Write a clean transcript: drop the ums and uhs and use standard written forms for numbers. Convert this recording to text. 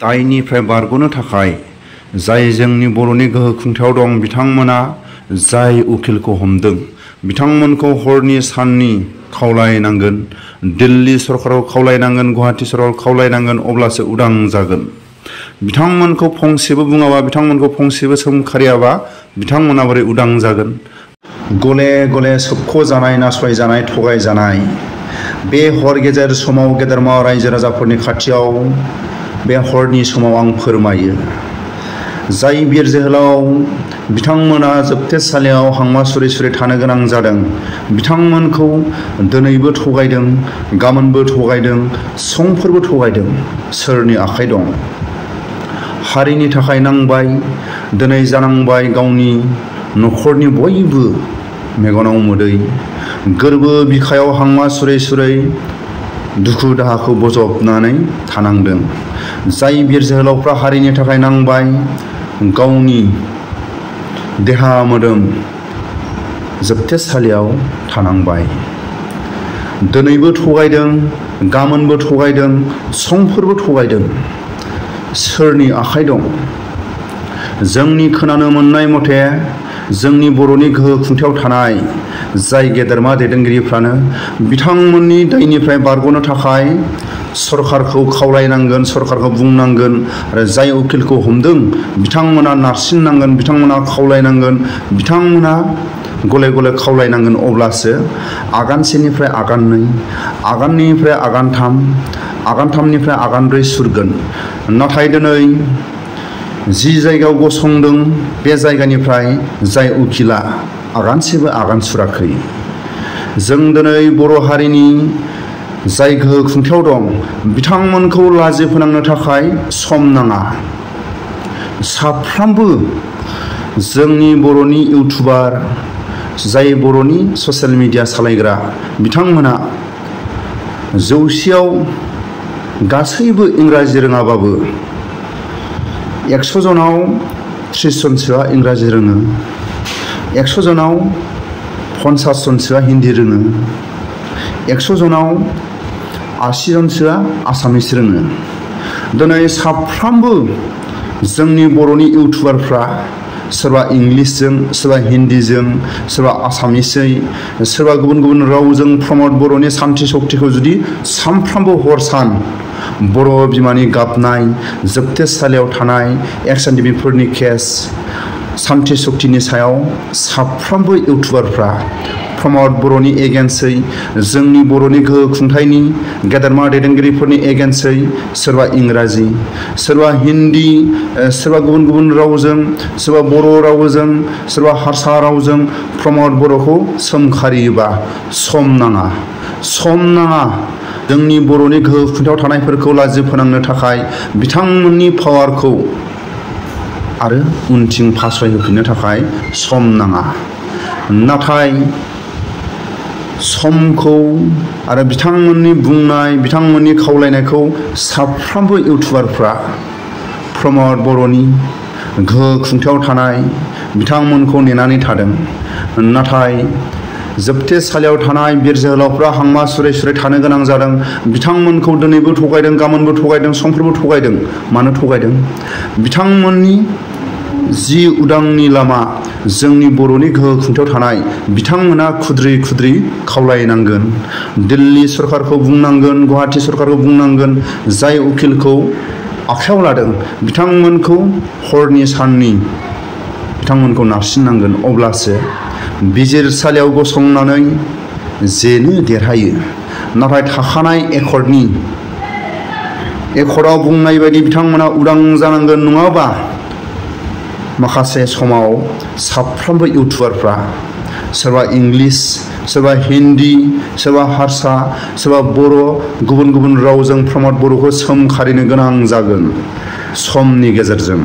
दायनिफ्राय बारग'नो थाखाय जाय जोंनि बर'नि गोहो खुंथायाव दं बिथांमोना जाय उकिलखौ हमदों बिथांमोनखौ हरनि साननि खावलायनांगोन, दिल्ली सरकाराव खावलायनांगोन, गुवाहाटी सरकाराव खावलायनांगोन, अब्लासो उदां जागोन। बिथांमोनखौ फंसेबो बुङाबा, बिथांमोनखौ फंसेबो सोंखारियाबा बिथांमोना बोरै उदां जागोन? गले गले सोबख'जानाय, नासयजानाय, थगायजानाय बे हर गेजेर समाव गेदेरमा रायजो राजाफोरनि खाथियाव बे हरनि समाव आं फोरमायो, जाय बिर जोहोलाव बिथांमोना जोबथेसालियाव हांमा सुरै सुरै थानो गोनां जादों, बिथांमोनखौ दिनैबो थगायदों, गाबोनबो थगायदों, समफोरबो थगायदों। सोरनि आखाइ दं? हारिनि थाखाय नांबाय, दिनै जानांबाय गावनि न'खरनि बयबो मेगनाव मोदै, गोरबो बिखायाव हांमा सुरै सुरै दुखु दाहाखौ बजबनानै थानांदों। जाय बिर जोहोलावफ्रा हारिनि थाखाय नांबाय, गावनि देहा मोदोम जोबथेसालियाव थानांबाय। दिनैबो थगायदों, गाबोनबो थगायदों, समफोरबो थगायदों। सोरनि आखाइ दं? जोंनि खोनानो मोननाय मथे जोंनि बर'नि गोहो खुंथायाव थानाय जाय गेदेरमा दैदेनगिरिफ्रानो बिथांमोननि दायनिफ्राय बारग'नो थाखाय सरकारखौ खावलायनांगोन, सरकारखौ बुंनांगोन, आरो जाय उकिलखौ हमदों बिथांमोना नारसिननांगोन, बिथांमोना खावलायनांगोन, बिथांमोना गले गले खावलायनांगोन। अब्लासो आगानसेनिफ्राय आगाननै, आगाननैनिफ्राय आगानथाम, आगानथामनिफ्राय आगानब्रै सुरगोन। नाथाय दिनै जि जायगायाव गसंदों बे जायगानिफ्राय जाय उकिला आगानसेबो आगान सुराखै। जों दिनै बर' हारिनि जाय गोहो खुंथायाव दं बिथांमोनखौ लाजि फोनांनो थाखाय सम नाङा। साफ्रोमबो जोंनि बर'नि इउटुबार, जाय बर'नि ससियेल मिडिया सालायग्रा बिथांमोना जौसेयाव गासैबो इंराजि रोङाबाबो 100 जनाव 30 जनसोआ इंराजि रोङो, 100 जनाव 50 जनसोआ हिन्दी रोङो, 100 जनाव 80 जनसोआ आसामिस रोङो। दिनै साफ्रोमबो जोंनि बर'नि इउटुबारफ्रा सोरबा इंलिसजों, सोरबा हिन्दीजों, सोरबा आसामिसै, सोरबा गुबुन गुबुन रावजों प्रमद बर'नि सान्थि सक्तिखौ जुदि सानफ्रामबो हर सान बर' बिमानि गाबनाय, जोबथेसालियाव थानाय एक्स-एन-डि-बि-फोरनि केस, सान्थि सक्तिनि सायाव साफ्रोमबो इउटुबारफ्रा प्रमद बर'नि एगेन्स्टै, जोंनि बर'नि गोहो खुंथायनि गेदेरमा दैदेनगिरिफोरनि एगेन्स्टै सोरबा इंराजि, सोरबा हिन्दी, सोरबा गुबुन गुबुन रावजों, सोरबा बर' रावजों, सोरबा हारसा रावजों प्रमद बर'खौ सोंखारियोबा सम नाङा, सम नाङा। जोंनि बर'नि गोहो खुंथायाव थानायफोरखौ लाजि फोनांनो थाखाय बिथांमोननि पावारखौ आरो उनथिं फासयहोफिननो थाखाय सम नाङा। नाथाय समखौ आरो बिथांमोननि बुंनाय, बिथांमोननि खावलायनायखौ साफ्रोमबो इउटुबारफ्रा प्रमद बर'नि गोहो खुंथायाव थानाय बिथांमोनखौ नेनानै थादों। नाथाय जोबथेसालियाव थानाय बिर जोहोलावफ्रा हांमा सुरै सुरै थानो गोनां जादों। बिथांमोनखौ दिनैबो थगायदों, गाबोनबो थगायदों, समफोरबो थगायदों। मानो थगायदों? बिथांमोननि जि उदांनि लामा, जोंनि बर'नि गोहो खुंथायाव थानाय बिथांमोना खुद्रि खुद्रि खावलायनांगोन, दिल्ली सरकारखौ बुंनांगोन, गुवाहाटी सरकारखौ बुंनांगोन, जाय उकिलखौ आखायाव लादों बिथांमोनखौ हरनि साननि बिथांमोनखौ नारसिननांगोन। अब्लासो बिजिरसालियाव गसंनानै जेनो देरहायो। नाथाय थाखानाय एकर्डआव बुंनाय बायदि बिथांमोना उदां जानांगोन, नङाबा माखासे समाव साफ्रोमबो इउटुबारफ्रा सोरबा इंलिस, सोरबा हिन्दी, सोरबा हारसा, सोरबा बर', गुबुन गुबुन रावजों प्रमद बर'खौ सोंखारिनो गोनां जागोन समनि गेजेरजों।